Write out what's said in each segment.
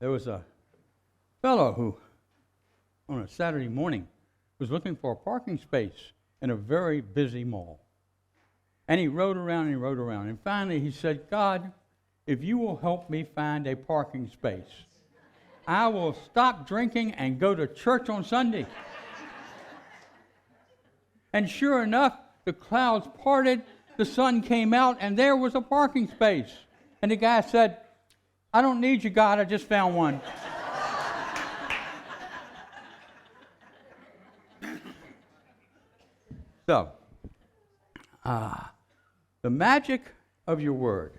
There was a fellow who, on a Saturday morning, was looking for a parking space in a very busy mall. And he rode around and he rode around. And finally he said, God, if you will help me find a parking space, I will stop drinking and go to church on Sunday. And sure enough, the clouds parted, the sun came out, and there was a parking space. And the guy said, I don't need you, God, I just found one. So, the magic of your word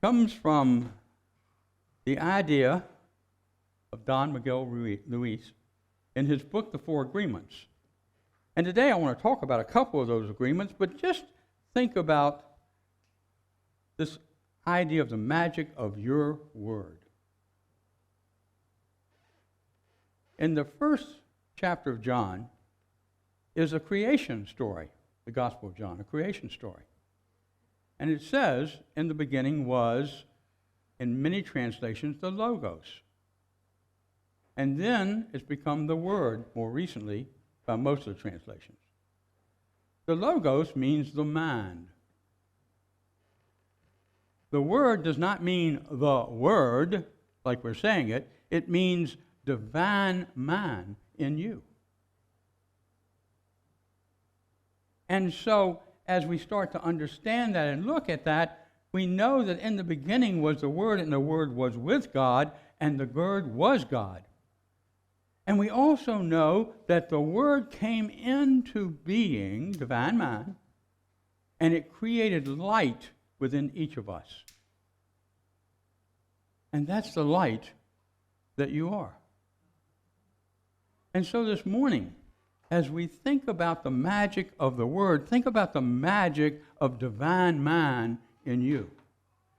comes from the idea of Don Miguel Ruiz in his book, The Four Agreements. And today I want to talk about a couple of those agreements, but just think about this idea of the magic of your word. In the first chapter of John is a creation story, the Gospel of John, a creation story. And it says, in the beginning was, in many translations, the Logos. And then it's become the Word, more recently, by most of the translations. The Logos means the mind. The word does not mean the word, like we're saying it. It means divine mind in you. And so, as we start to understand that and look at that, we know that in the beginning was the Word, and the Word was with God, and the Word was God. And we also know that the Word came into being, divine mind, and it created light within each of us. And that's the light that you are. And so this morning, as we think about the magic of the Word, think about the magic of divine mind in you.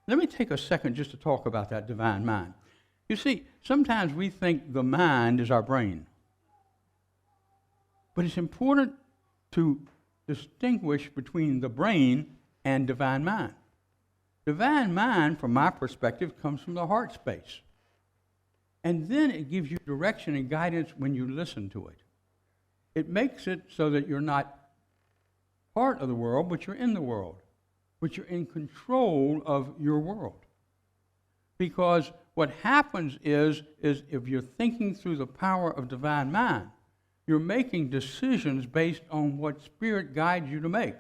Let me take a second just to talk about that divine mind. You see, sometimes we think the mind is our brain. But it's important to distinguish between the brain and divine mind. Divine mind, from my perspective, comes from the heart space. And then it gives you direction and guidance when you listen to it. It makes it so that you're not part of the world, but you're in the world. But you're in control of your world. Because what happens is if you're thinking through the power of divine mind, you're making decisions based on what Spirit guides you to make.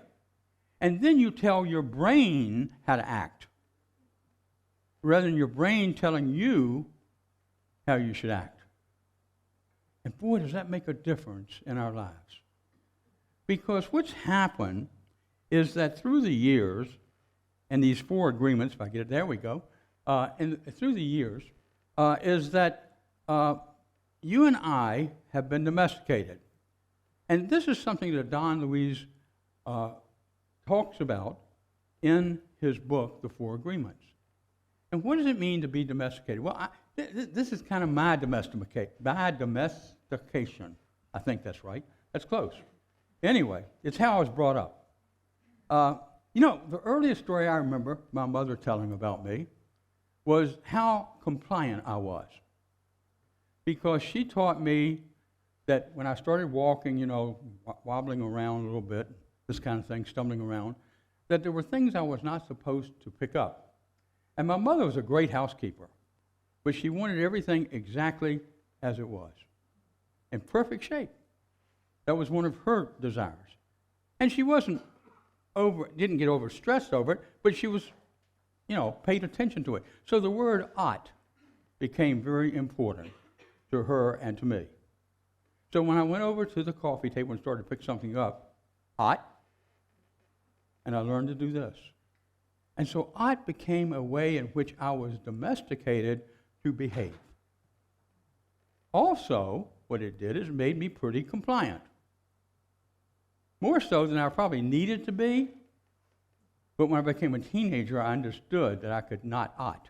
And then you tell your brain how to act, rather than your brain telling you how you should act. And boy, does that make a difference in our lives. Because what's happened is that through the years, and these four agreements, if I get it, there we go, and through the years, is that you and I have been domesticated. And this is something that Don Luis talks about in his book, The Four Agreements. And what does it mean to be domesticated? Well, this is kind of my domestication. I think that's right. That's close. Anyway, it's how I was brought up. The earliest story I remember my mother telling about me was how compliant I was. Because she taught me that when I started walking, wobbling around a little bit, this kind of thing, stumbling around, that there were things I was not supposed to pick up. And my mother was a great housekeeper, but she wanted everything exactly as it was, in perfect shape. That was one of her desires. And she didn't get overstressed over it, but she was, paid attention to it. So the word ought became very important to her and to me. So when I went over to the coffee table and started to pick something up, ought, and I learned to do this. And so ought became a way in which I was domesticated to behave. Also, what it did is it made me pretty compliant. More so than I probably needed to be, but when I became a teenager, I understood that I could not ought.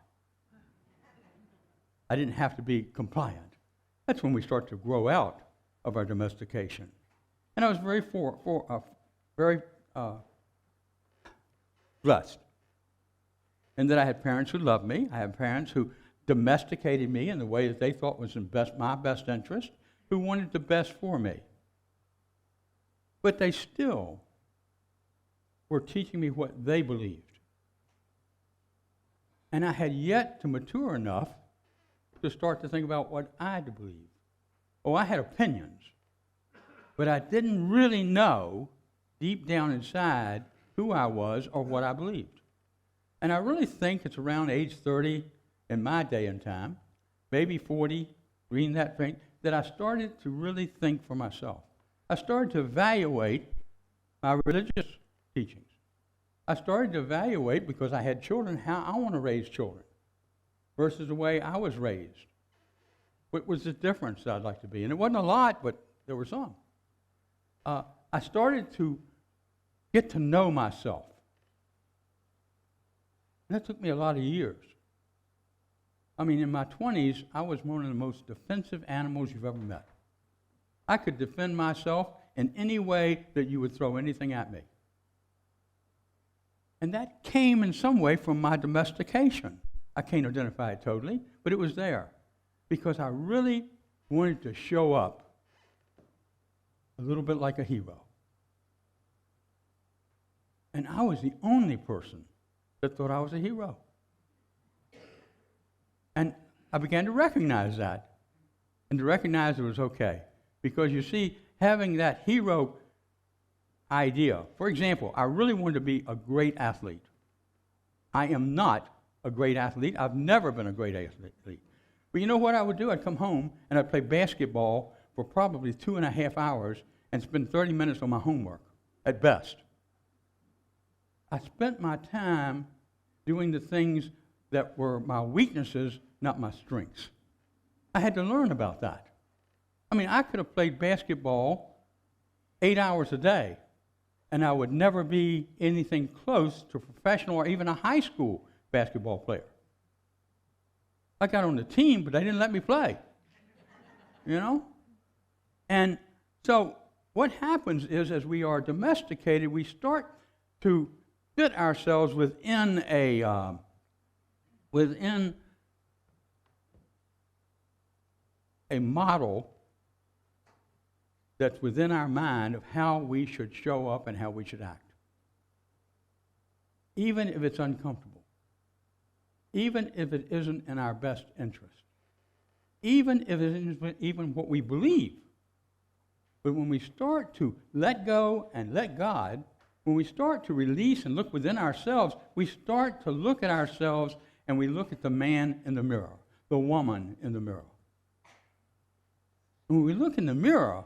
I didn't have to be compliant. That's when we start to grow out of our domestication. And I was very blessed in that I had parents who loved me. I had parents who domesticated me in the way that they thought was in my best interest, who wanted the best for me. But they still were teaching me what they believed. And I had yet to mature enough to start to think about what I believed. Oh, I had opinions, but I didn't really know deep down inside who I was or what I believed. And I really think it's around age 30 in my day and time, maybe 40, reading that thing, that I started to really think for myself. I started to evaluate my religious teachings. I started to evaluate, because I had children, how I want to raise children versus the way I was raised. What was the difference that I'd like to be? And it wasn't a lot, but there were some. I started to get to know myself. And that took me a lot of years. I mean, in my 20s, I was one of the most defensive animals you've ever met. I could defend myself in any way that you would throw anything at me. And that came in some way from my domestication. I can't identify it totally, but it was there. Because I really wanted to show up a little bit like a hero. And I was the only person that thought I was a hero. And I began to recognize that, and to recognize it was okay. Because you see, having that hero idea, for example, I really wanted to be a great athlete. I am not a great athlete. I've never been a great athlete. But you know what I would do? I'd come home and I'd play basketball for probably 2.5 hours and spend 30 minutes on my homework, at best. I spent my time doing the things that were my weaknesses, not my strengths. I had to learn about that. I mean, I could have played basketball 8 hours a day, and I would never be anything close to a professional or even a high school basketball player. I got on the team, but they didn't let me play. You know? And so what happens is, as we are domesticated, we start to fit ourselves within a model that's within our mind of how we should show up and how we should act. Even if it's uncomfortable. Even if it isn't in our best interest. Even if it isn't even what we believe. But when we start to let go and let God, when we start to release and look within ourselves, we start to look at ourselves and we look at the man in the mirror, the woman in the mirror. When we look in the mirror,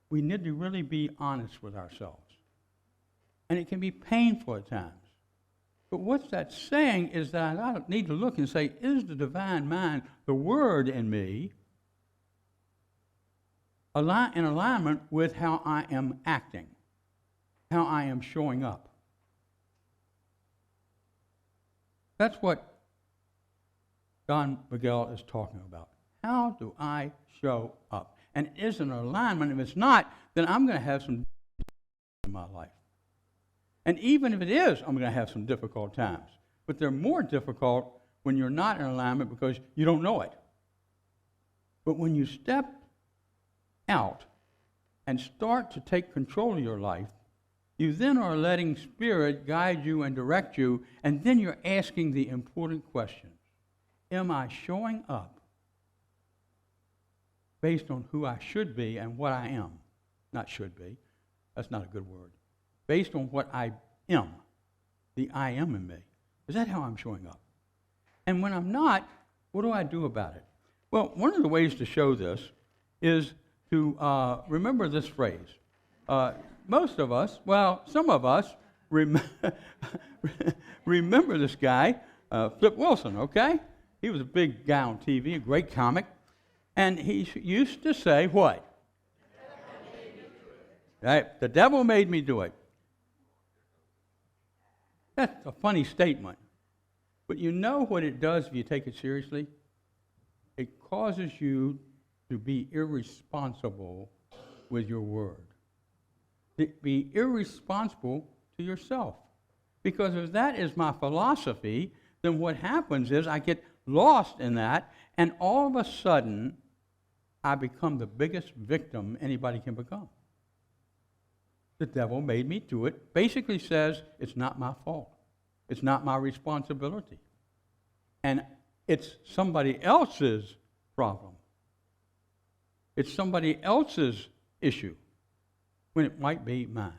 we need to really be honest with ourselves. And it can be painful at times. But what that's saying is that I need to look and say, is the divine mind, the word in me, in alignment with how I am acting, how I am showing up? That's what Don Miguel is talking about. How do I show up? And is an alignment. If it's not, then I'm going to have some in my life. And even if it is, I'm going to have some difficult times. But they're more difficult when you're not in alignment because you don't know it. But when you step out and start to take control of your life, you then are letting Spirit guide you and direct you, and then you're asking the important questions. Am I showing up based on who I should be and what I am? Not should be. That's not a good word. Based on what I am, the I am in me. Is that how I'm showing up? And when I'm not, what do I do about it? Well, one of the ways to show this is to remember this phrase. Most of us, well, some of us, remember this guy, Flip Wilson, okay? He was a big guy on TV, a great comic. And he used to say what? Right? The devil made me do it. That's a funny statement. But you know what it does if you take it seriously? It causes you to be irresponsible with your word. Be irresponsible to yourself. Because if that is my philosophy, then what happens is I get lost in that, and all of a sudden, I become the biggest victim anybody can become. The devil made me do it. Basically says, it's not my fault. It's not my responsibility. And it's somebody else's problem. It's somebody else's issue when it might be mine.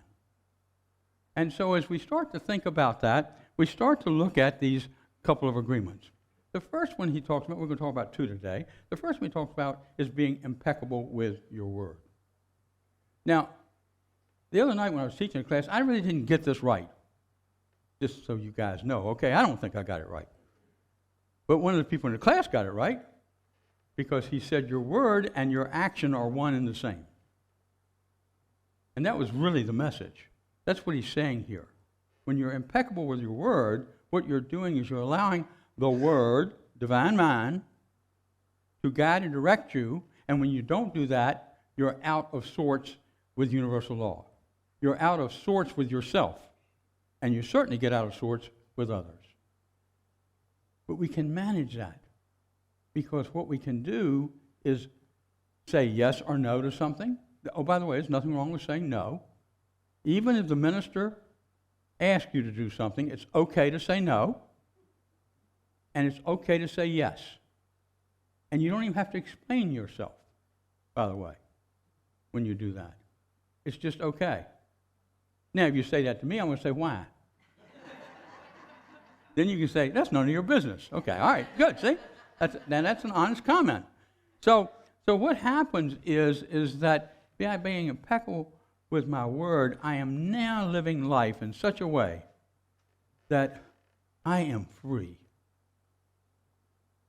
And so as we start to think about that, we start to look at these couple of agreements. The first one he talks about, we're going to talk about two today. The first one he talks about is being impeccable with your word. Now, the other night when I was teaching a class, I really didn't get this right. Just so you guys know, okay, I don't think I got it right. But one of the people in the class got it right because he said your word and your action are one and the same. And that was really the message. That's what he's saying here. When you're impeccable with your word, what you're doing is you're allowing the word, divine mind, to guide and direct you. And when you don't do that, you're out of sorts with universal law. You're out of sorts with yourself. And you certainly get out of sorts with others. But we can manage that. Because what we can do is say yes or no to something. Oh, by the way, there's nothing wrong with saying no. Even if the minister asks you to do something, it's okay to say no. And it's okay to say yes. And you don't even have to explain yourself, by the way, when you do that. It's just okay. Now, if you say that to me, I'm going to say, why? Then you can say, that's none of your business. Okay, all right, good, see? That's an honest comment. So what happens is that by being impeccable with my word, I am now living life in such a way that I am free.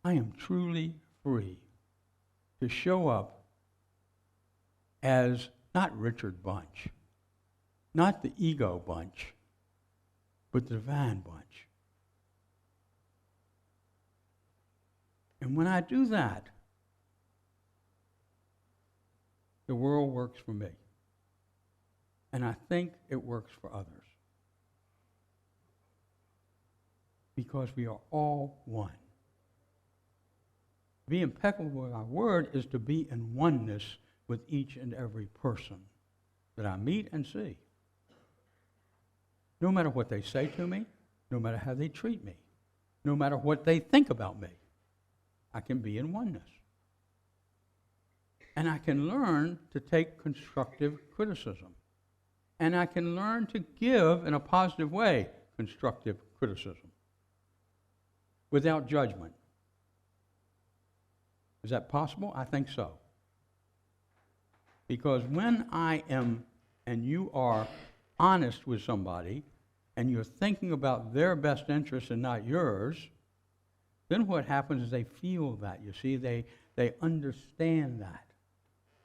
I am truly free to show up as not Richard Bunch, not the ego bunch, but the divine bunch. And when I do that, the world works for me. And I think it works for others. Because we are all one. To be impeccable with our word is to be in oneness with each and every person that I meet and see. No matter what they say to me, no matter how they treat me, no matter what they think about me, I can be in oneness. And I can learn to take constructive criticism. And I can learn to give, in a positive way, constructive criticism without judgment. Is that possible? I think so. Because when I am, and you are, honest with somebody, and you're thinking about their best interest and not yours, then what happens is they feel that. You see, they understand that.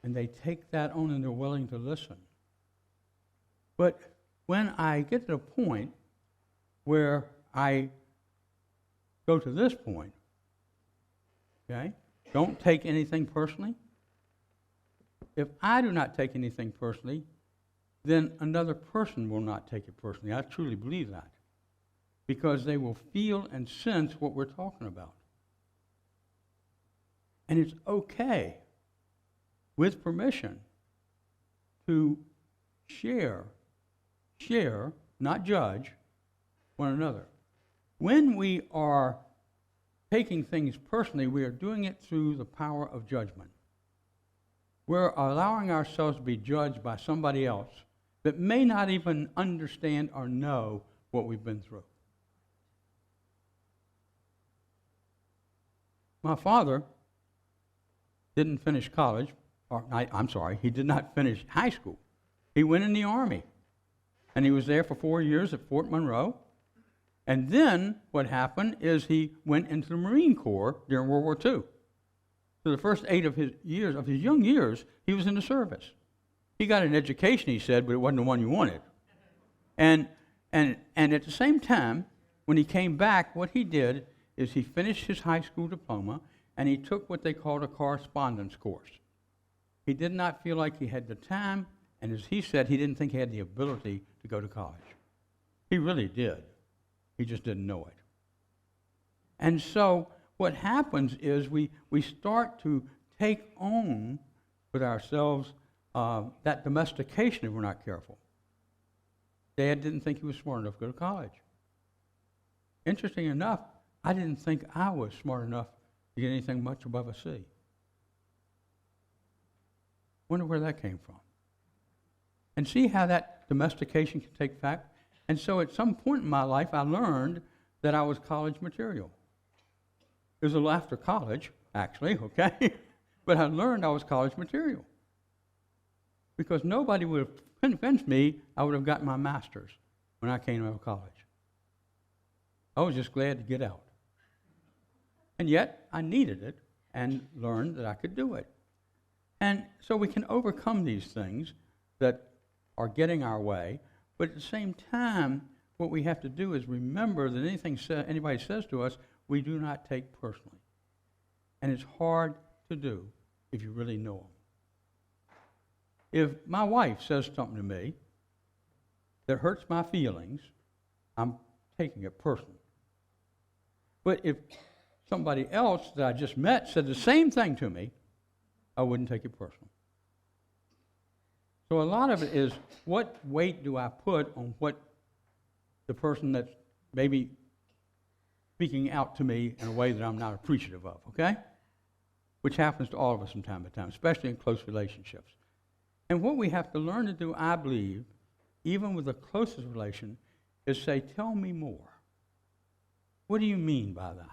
And they take that on and they're willing to listen. But when I get to the point where I go to this point, okay, don't take anything personally. If I do not take anything personally, then another person will not take it personally. I truly believe that. Because they will feel and sense what we're talking about. And it's okay, with permission, to share, not judge, one another. When we are taking things personally, we are doing it through the power of judgment. We're allowing ourselves to be judged by somebody else that may not even understand or know what we've been through. My father didn't finish college, he did not finish high school. He went in the Army, and he was there for 4 years at Fort Monroe. And then what happened is he went into the Marine Corps during World War II. So the first 8 of his young years, he was in the service. He got an education, he said, but it wasn't the one you wanted. And at the same time, when he came back, what he did is he finished his high school diploma, and he took what they called a correspondence course. He did not feel like he had the time, and as he said, he didn't think he had the ability to go to college. He really did. He just didn't know it. And so what happens is we start to take on with ourselves that domestication if we're not careful. Dad didn't think he was smart enough to go to college. Interesting enough, I didn't think I was smart enough to get anything much above a C. Wonder where that came from. And see how that domestication can take effect? And so at some point in my life, I learned that I was college material. It was a little after college, actually, okay? But I learned I was college material. Because nobody would have convinced me I would have gotten my master's when I came out of college. I was just glad to get out. And yet, I needed it and learned that I could do it. And so we can overcome these things that are getting our way, but at the same time, what we have to do is remember that anything anybody says to us, we do not take personally. And it's hard to do if you really know them. If my wife says something to me that hurts my feelings, I'm taking it personal. But if somebody else that I just met said the same thing to me, I wouldn't take it personal. So a lot of it is, what weight do I put on what the person that's maybe speaking out to me in a way that I'm not appreciative of, okay? Which happens to all of us from time to time, especially in close relationships. And what we have to learn to do, I believe, even with the closest relation, is say, tell me more. What do you mean by that?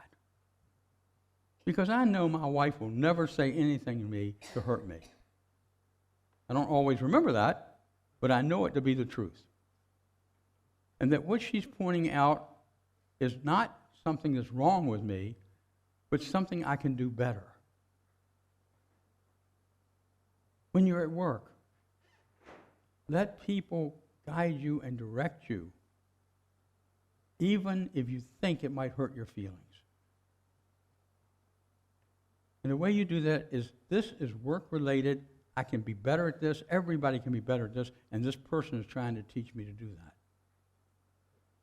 Because I know my wife will never say anything to me to hurt me. I don't always remember that, but I know it to be the truth. And that what she's pointing out is not something that's wrong with me, but something I can do better. When you're at work, let people guide you and direct you, even if you think it might hurt your feelings. And the way you do that is, this is work-related. I can be better at this. Everybody can be better at this. And this person is trying to teach me to do that.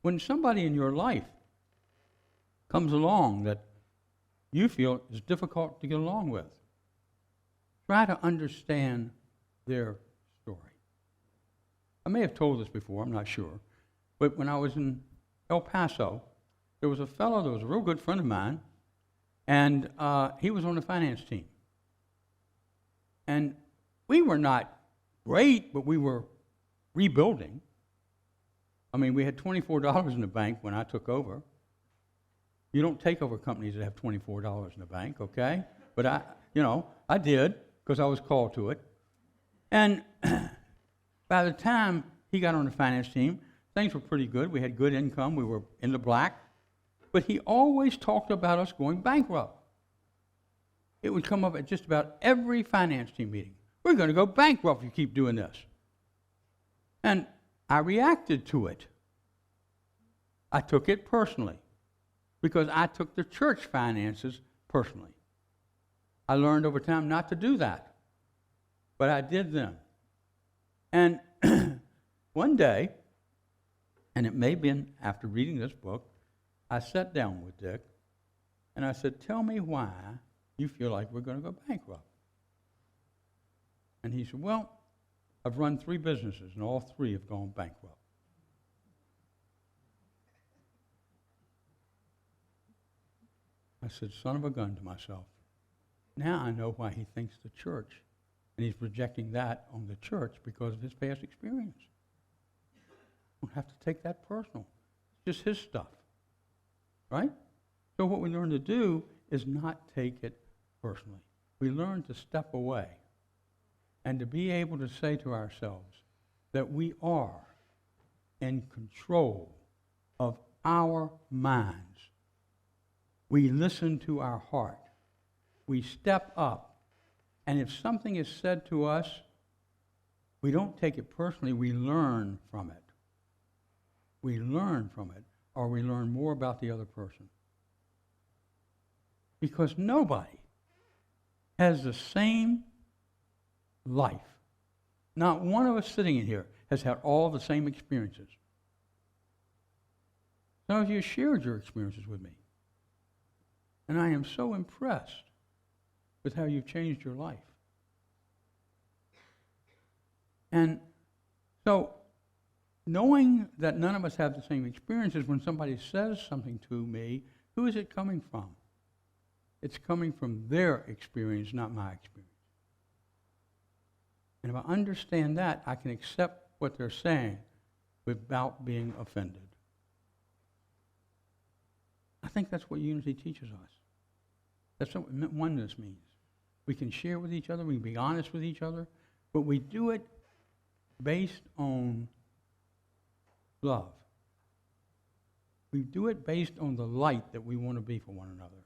When somebody in your life comes along that you feel is difficult to get along with, try to understand their story. I may have told this before, I'm not sure. But when I was in El Paso, there was a fellow that was a real good friend of mine, and he was on the finance team. And we were not great, but we were rebuilding. I mean, we had $24 in the bank when I took over. You don't take over companies that have $24 in the bank, okay? But I did, because I was called to it. And by the time he got on the finance team, things were pretty good. We had good income. We were in the black. But he always talked about us going bankrupt. It would come up at just about every finance team meeting. We're going to go bankrupt if you keep doing this. And I reacted to it. I took it personally, because I took the church finances personally. I learned over time not to do that, but I did then. And one day, and it may have been after reading this book, I sat down with Dick, and I said, tell me why you feel like we're going to go bankrupt. And he said, well, I've run 3 businesses, and all 3 have gone bankrupt. I said, son of a gun, to myself. Now I know why he thinks the church, and he's projecting that on the church because of his past experience. You don't have to take that personal. It's just his stuff. Right? So what we learn to do is not take it personally. We learn to step away and to be able to say to ourselves that we are in control of our minds. We listen to our heart. We step up. And if something is said to us, we don't take it personally. We learn from it. We learn from it, or we learn more about the other person. Because nobody has the same life. Not one of us sitting in here has had all the same experiences. Some of you shared your experiences with me. And I am so impressed with how you've changed your life. And so, knowing that none of us have the same experiences, when somebody says something to me, who is it coming from? It's coming from their experience, not my experience. And if I understand that, I can accept what they're saying without being offended. I think that's what unity teaches us. That's what oneness means. We can share with each other, we can be honest with each other, but we do it based on love. We do it based on the light that we want to be for one another.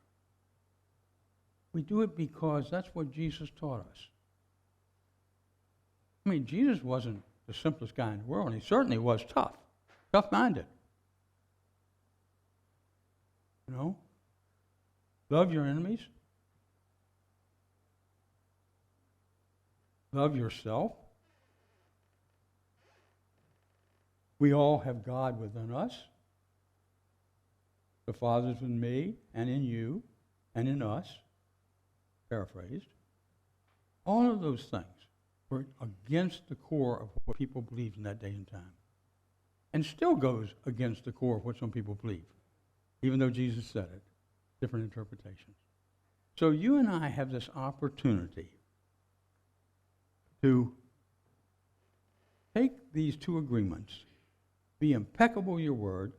We do it because that's what Jesus taught us. I mean, Jesus wasn't the simplest guy in the world, and he certainly was tough-minded. You know? Love your enemies. Love yourself. We all have God within us. The Father's in me, and in you, and in us. Paraphrased. All of those things were against the core of what people believed in that day and time. And still goes against the core of what some people believe, even though Jesus said it. Different interpretations. So you and I have this opportunity to take these two agreements, be impeccable in your word,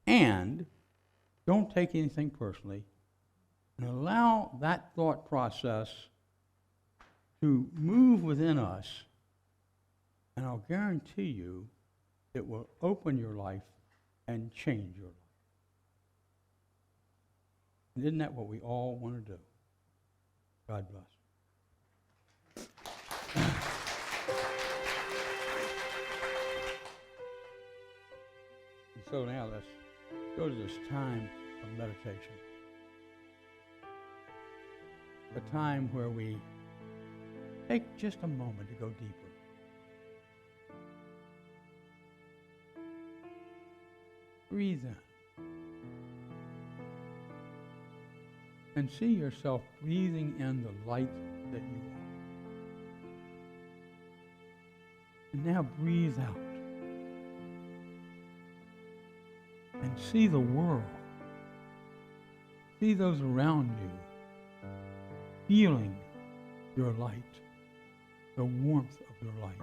and don't take anything personally, and allow that thought process to move within us, and I'll guarantee you it will open your life and change your life. And isn't that what we all want to do? God bless. And so now let's go to this time of meditation. A time where we take just a moment to go deeper. Breathe in. And see yourself breathing in the light that you are. And now breathe out. And see the world. See those around you feeling your light, the warmth of your light.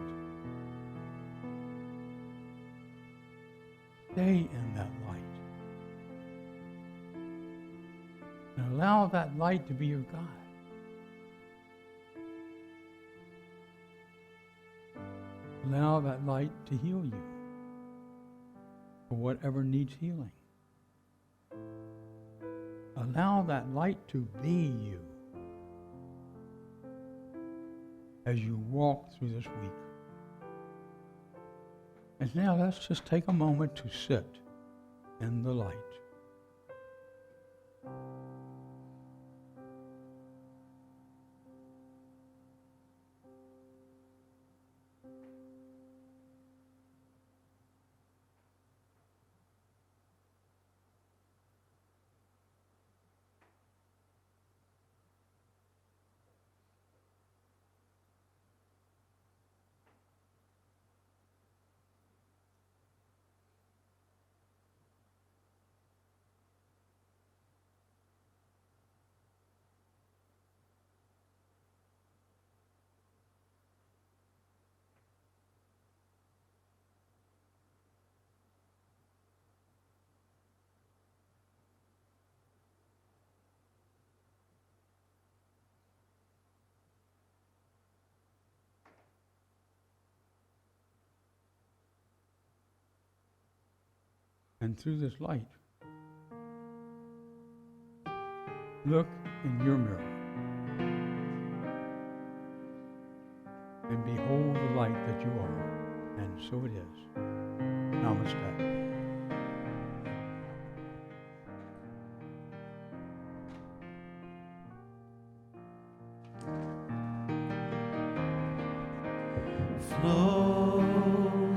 Stay in that light. And allow that light to be your guide. Allow that light to heal you for whatever needs healing. Allow that light to be you as you walk through this week. And now let's just take a moment to sit in the light. And through this light, look in your mirror and behold the light that you are. And so it is. Namaste. Flow,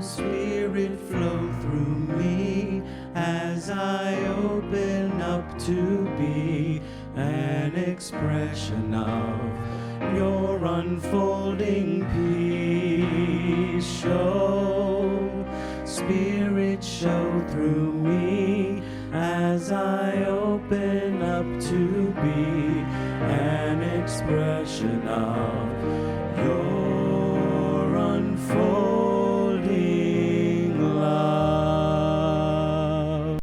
Spirit, flow through me as I open up up to be an expression of your unfolding peace. Show, Spirit, show through me as I open up to be an expression of